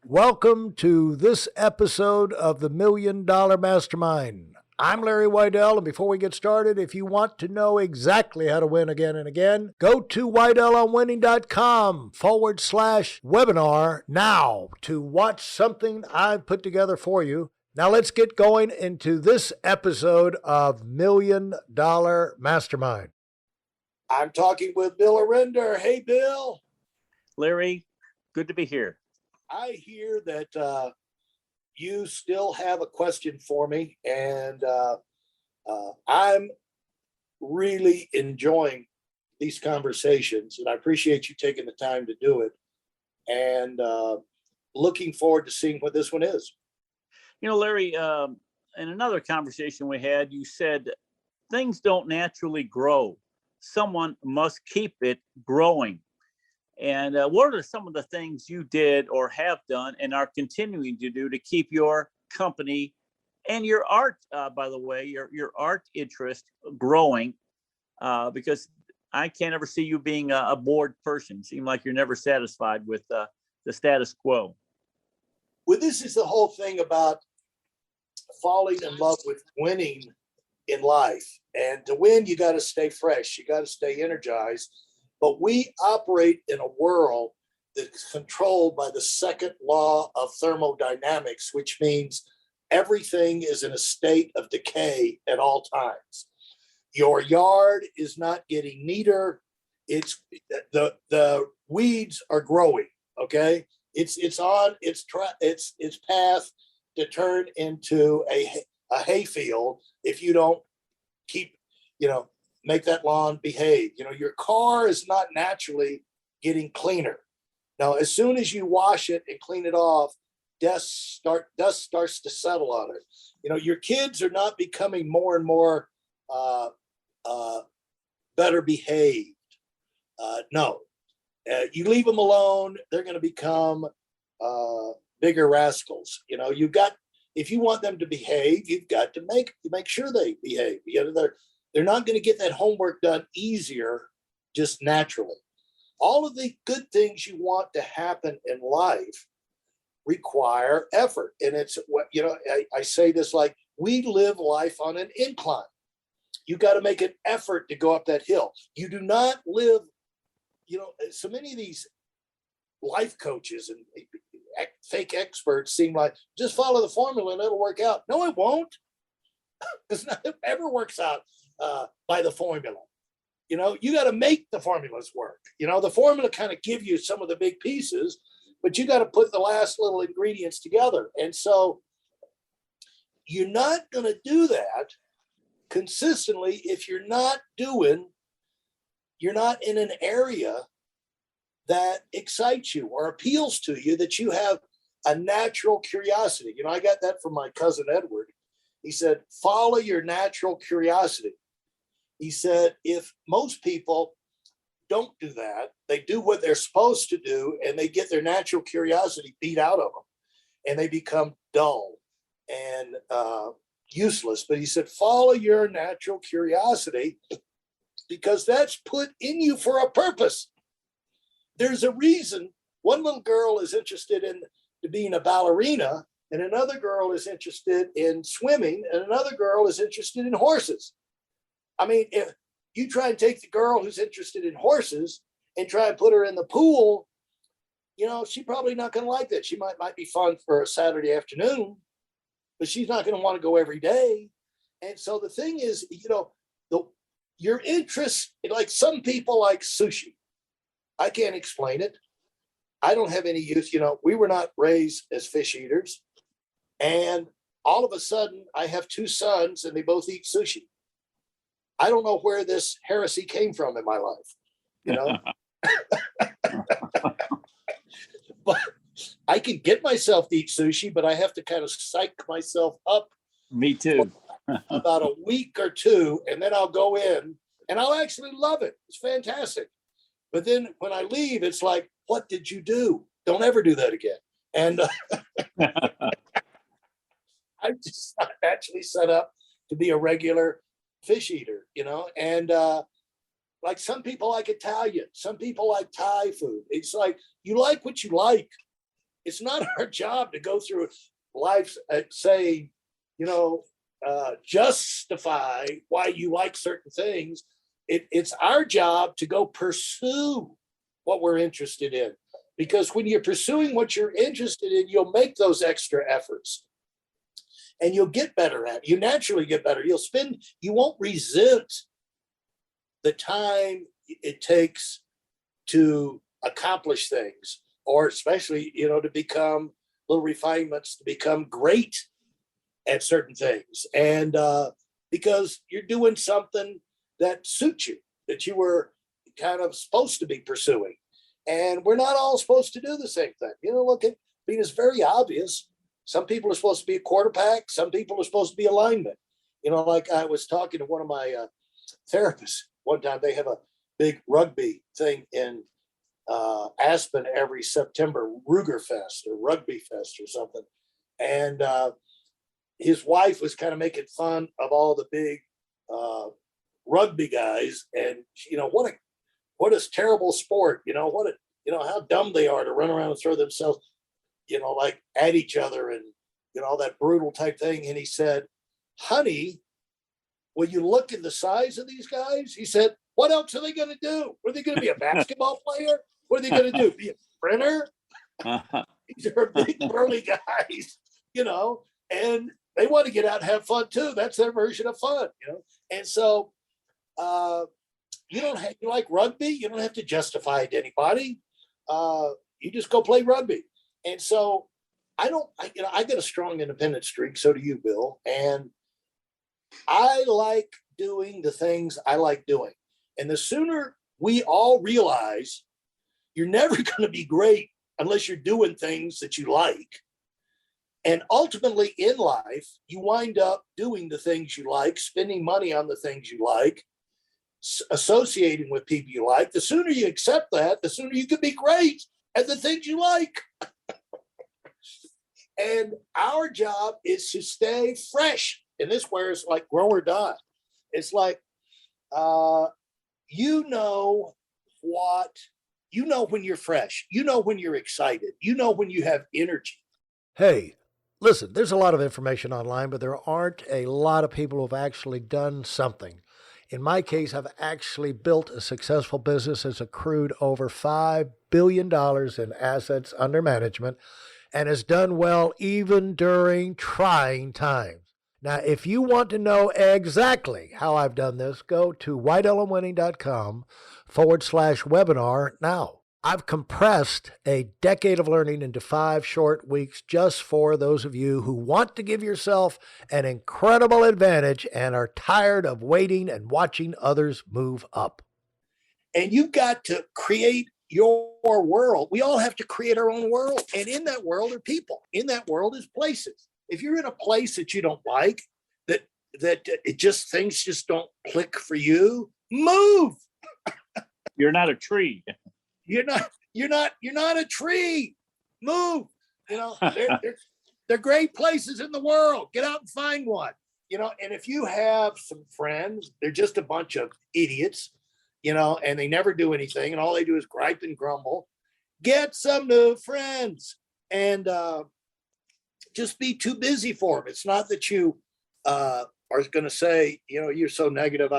Welcome to this episode of the $1 Million Mastermind. I'm Larry Weidel, and before we get started, if you want to know exactly how to win again and again, go to weidelonwinning.com/webinar now to watch something I've put together for you. Now let's get going into this episode of $1 Million Mastermind. I'm talking with Bill Orender. Hey, Bill. Larry, good to be here. I hear that you still have a question for me, and I'm really enjoying these conversations, and I appreciate you taking the time to do it, and looking forward to seeing what this one is. You know, Larry, in another conversation we had, you said things don't naturally grow. Someone must keep it growing. And what are some of the things you did or have done and are continuing to do to keep your company and your art, by the way, your art interest growing? Because I can't ever see you being a bored person. Seem like you're never satisfied with the status quo. Well, this is the whole thing about falling in love with winning in life. And to win, you got to stay fresh. You got to stay energized. But we operate in a world that's controlled by the second law of thermodynamics, which means everything is in a state of decay at all times. Your yard is not getting neater. It's the weeds are growing. Okay, it's on its path to turn into a hayfield if you don't keep, make that lawn behave. Your car is not naturally getting cleaner. Now, as soon as you wash it and clean it off, dust starts to settle on it. Your kids are not becoming more and more better behaved. No, you leave them alone, they're going to become bigger rascals. If you want them to behave, you've got to make sure they behave. They're not going to get that homework done easier just naturally. All of the good things you want to happen in life require effort. And it's what, I say this like we live life on an incline. You got to make an effort to go up that hill. You do not live, so many of these life coaches and fake experts seem like just follow the formula and it'll work out. No, it won't. Because nothing ever works out by the formula. You got to make the formulas work. The formula kind of give you some of the big pieces, but you got to put the last little ingredients together. And so you're not going to do that consistently if you're not in an area that excites you or appeals to you, that you have a natural curiosity. I got that from my cousin Edward. He said, follow your natural curiosity. He said, if most people don't do that, they do what they're supposed to do, and they get their natural curiosity beat out of them, and they become dull and useless. But he said, follow your natural curiosity, because that's put in you for a purpose. There's a reason. One little girl is interested in being a ballerina, and another girl is interested in swimming, and another girl is interested in horses. I mean, if you try and take the girl who's interested in horses and try and put her in the pool, she's probably not going to like that. She might be fun for a Saturday afternoon, but she's not going to want to go every day. And so the thing is, your interest, like some people like sushi. I can't explain it. I don't have any use. We were not raised as fish eaters. And all of a sudden, I have two sons and they both eat sushi. I don't know where this heresy came from in my life, But I can get myself to eat sushi, but I have to kind of psych myself up. Me too. About a week or two, and then I'll go in and I'll actually love it. It's fantastic. But then when I leave, it's like, what did you do? Don't ever do that again. And I'm just not actually set up to be a regular fish eater, and like some people like Italian, some people like Thai food. It's like, you like what you like. it's not our job to go through life saying, justify why you like certain things. It's our job to go pursue what we're interested in. Because when you're pursuing what you're interested in, you'll make those extra efforts and you'll get better at it. You naturally get better. You won't resent the time it takes to accomplish things, or especially, to become little refinements, to become great at certain things. And because you're doing something that suits you, that you were kind of supposed to be pursuing. And we're not all supposed to do the same thing. It's very obvious. Some people are supposed to be a quarterback. Some people are supposed to be a lineman. Like I was talking to one of my therapists one time. They have a big rugby thing in Aspen every September, Ruger Fest or Rugby Fest or something. And his wife was kind of making fun of all the big rugby guys. And, what a terrible sport, how dumb they are to run around and throw themselves, like at each other and, all that brutal type thing. And he said, honey, when you look at the size of these guys, he said, what else are they going to do? Are they going to be a basketball player? What are they going to do? Be a sprinter? These are big burly guys, and they want to get out and have fun too. That's their version of fun, And so, you like rugby, you don't have to justify it to anybody. You just go play rugby. And so I got a strong independent streak. So do you, Bill. And I like doing the things I like doing. And the sooner we all realize you're never going to be great unless you're doing things that you like. And ultimately in life, you wind up doing the things you like, spending money on the things you like, associating with people you like. The sooner you accept that, the sooner you can be great at the things you like. And our job is to stay fresh. And this where it's like grow or die. It's like, when you're fresh, when you're excited, when you have energy. Hey, listen, there's a lot of information online, but there aren't a lot of people who've actually done something. In my case, I've actually built a successful business that's accrued over $5 billion in assets under management and has done well even during trying times. Now, if you want to know exactly how I've done this, go to whitelmwinning.com/webinar now. I've compressed a decade of learning into 5 short weeks just for those of you who want to give yourself an incredible advantage and are tired of waiting and watching others move up. And you've got to create your world. We all have to create our own world. And in that world are people. In that world is places. If you're in a place that you don't like, that things just don't click for you, move. You're not a tree. You're not a tree. Move. They're great places in the world. Get out and find one. And if you have some friends, they're just a bunch of idiots, and they never do anything, and all they do is gripe and grumble. Get some new friends and just be too busy for them. It's not that you are going to say, you're so negative.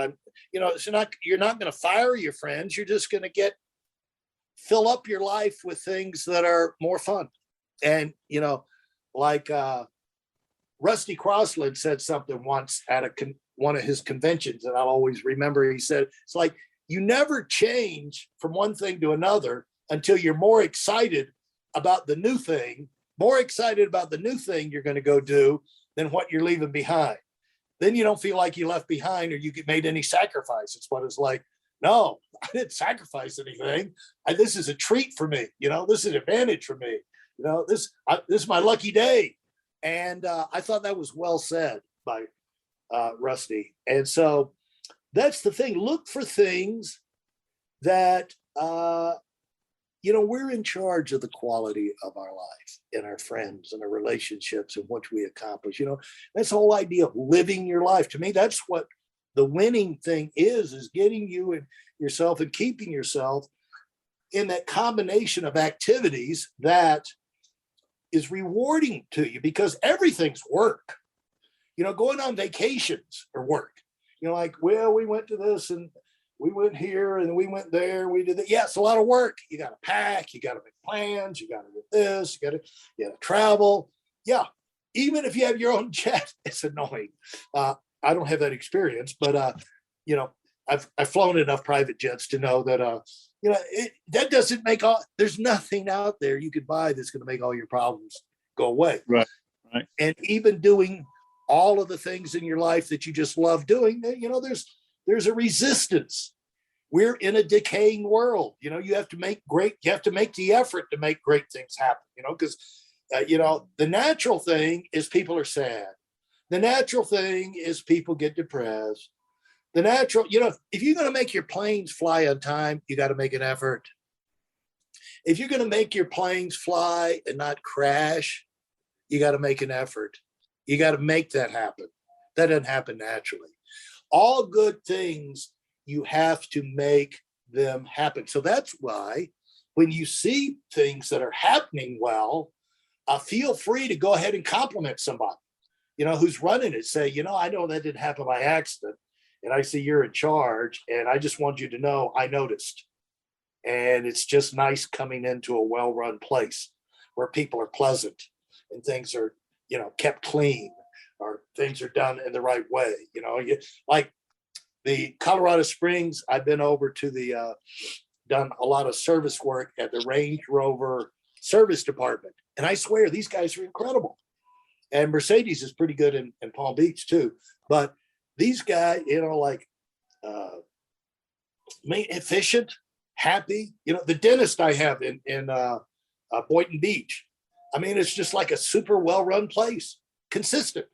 You're not going to fire your friends. You're just going to fill up your life with things that are more fun. And, like Rusty Crossland said something once at one of his conventions, and I'll always remember. He said, it's like, you never change from one thing to another until you're more excited about the new thing you're going to go do than what you're leaving behind. Then you don't feel like you left behind or you made any sacrifice. It's what it's like. No, I didn't sacrifice anything. This is a treat for me. This is an advantage for me. This is my lucky day. And I thought that was well said by Rusty. And so that's the thing. Look for things that, we're in charge of the quality of our life and our friends and our relationships and what we accomplish. That's the whole idea of living your life. To me, that's what the winning thing is getting you and yourself and keeping yourself in that combination of activities that is rewarding to you because everything's work. Going on vacations or work. Like, well, we went to this and we went here and we went there. We did that. Yeah, it's a lot of work. You got to pack. You got to make plans. You got to do this. You got to travel. Yeah, even if you have your own jet, it's annoying. I don't have that experience, but I've flown enough private jets to know that that doesn't make there's nothing out there you could buy that's going to make all your problems go away. Right. And even doing all of the things in your life that you just love doing, there's a resistance. We're in a decaying world. You have to make the effort to make great things happen, because the natural thing is people are sad. The natural thing is people get depressed. The natural, if you're going to make your planes fly on time, you got to make an effort. If you're going to make your planes fly and not crash, you got to make an effort. You got to make that happen. That doesn't happen naturally. All good things, you have to make them happen. So that's why when you see things that are happening well, feel free to go ahead and compliment somebody, who's running it. Say, I know that didn't happen by accident. And I see you're in charge. And I just want you to know I noticed. And it's just nice coming into a well-run place where people are pleasant and things are, kept clean, or things are done in the right way. Like the Colorado Springs, I've been over to done a lot of service work at the Range Rover service department. And I swear these guys are incredible. And Mercedes is pretty good in Palm Beach too. But these guys, efficient, happy. The dentist I have in Boynton Beach, it's just like a super well-run place, consistent,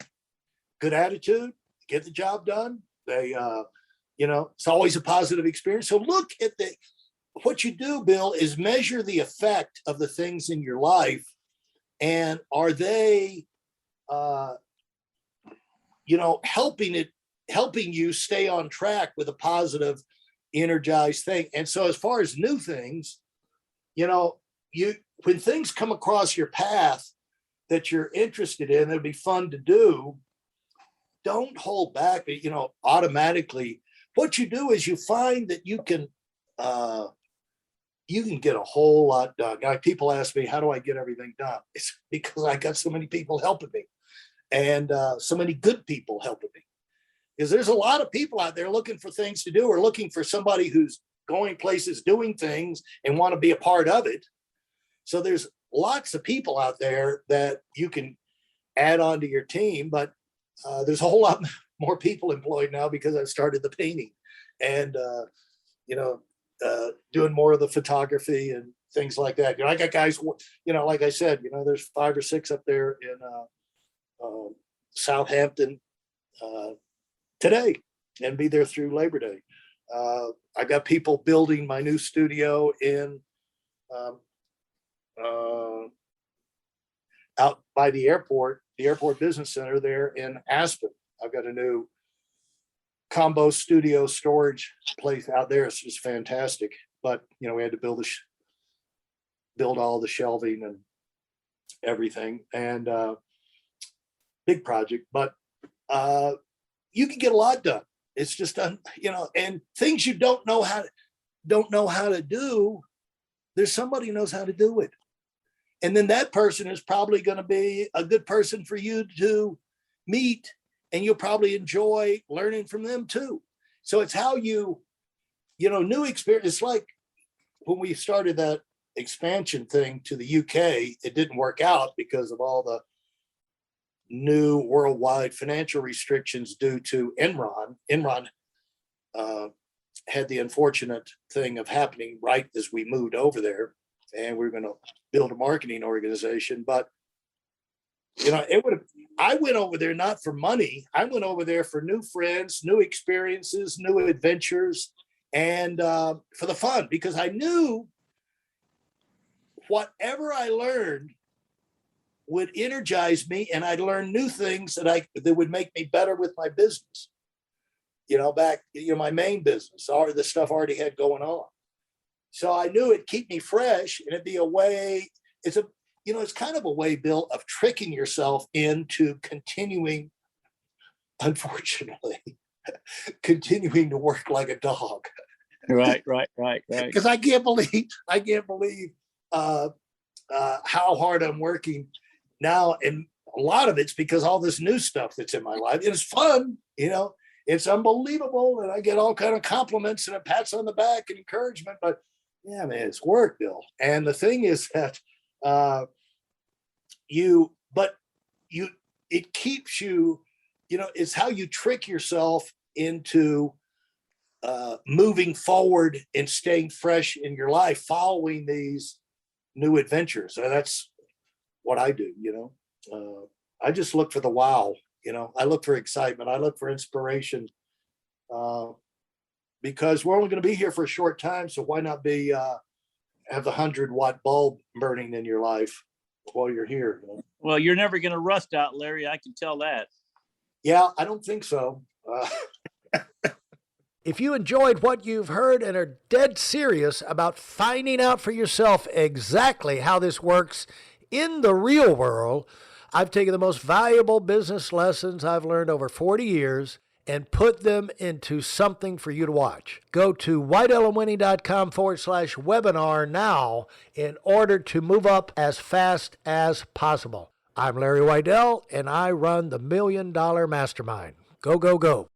good attitude, get the job done. They, it's always a positive experience. So look at what you do, Bill, is measure the effect of the things in your life. And are they, helping you stay on track with a positive, energized thing. And so as far as new things, when things come across your path that you're interested in, it'll be fun to do. Don't hold back, automatically. What you do is you find that you can get a whole lot done. Like, people ask me, how do I get everything done? It's because I got so many people helping me, and so many good people helping me. Because there's a lot of people out there looking for things to do, or looking for somebody who's going places, doing things, and want to be a part of it. So there's lots of people out there that you can add on to your team, but there's a whole lot more people employed now because I've started the painting and, doing more of the photography and things like that. I got guys, like I said, there's 5 or 6 up there in Southampton today, and be there through Labor Day. I got people building my new studio in out by the airport business center there in Aspen. I've got a new combo studio storage place out there. It's just fantastic. But we had to build all the shelving and everything, and big project. But you can get a lot done. It's just and things you don't know how to do. There's somebody who knows how to do it. And then that person is probably going to be a good person for you to meet, and you'll probably enjoy learning from them too. So it's how new experience. It's like when we started that expansion thing to the UK, it didn't work out because of all the new worldwide financial restrictions due to Enron. Enron had the unfortunate thing of happening right as we moved over there, and we were going to build a marketing organization. But I went over there not for money. I went over there for new friends, new experiences, new adventures, and for the fun, because I knew whatever I learned would energize me, and I'd learn new things that would make me better with my business. My main business, or the stuff I already had going on. So I knew it'd keep me fresh, and it'd be a way. it's kind of a way, Bill, of tricking yourself into continuing, unfortunately, continuing to work like a dog. Right. Because I can't believe how hard I'm working now. And a lot of it's because all this new stuff that's in my life. It's fun, it's unbelievable. And I get all kind of compliments and pats on the back and encouragement. But yeah, man, it's work, Bill. And the thing is that it keeps you, it's how you trick yourself into moving forward and staying fresh in your life, following these new adventures. And that's what I do. I just look for the wow. I look for excitement. I look for inspiration, because we're only going to be here for a short time. So why not have the 100-watt bulb burning in your life while you're here? Well, you're never going to rust out, Larry. I can tell that. Yeah, I don't think so. If you enjoyed what you've heard and are dead serious about finding out for yourself exactly how this works in the real world, I've taken the most valuable business lessons I've learned over 40 years and put them into something for you to watch. Go to whiteelementary.com/webinar now in order to move up as fast as possible. I'm Larry Weidel, and I run the $1 Million Mastermind. Go, go, go.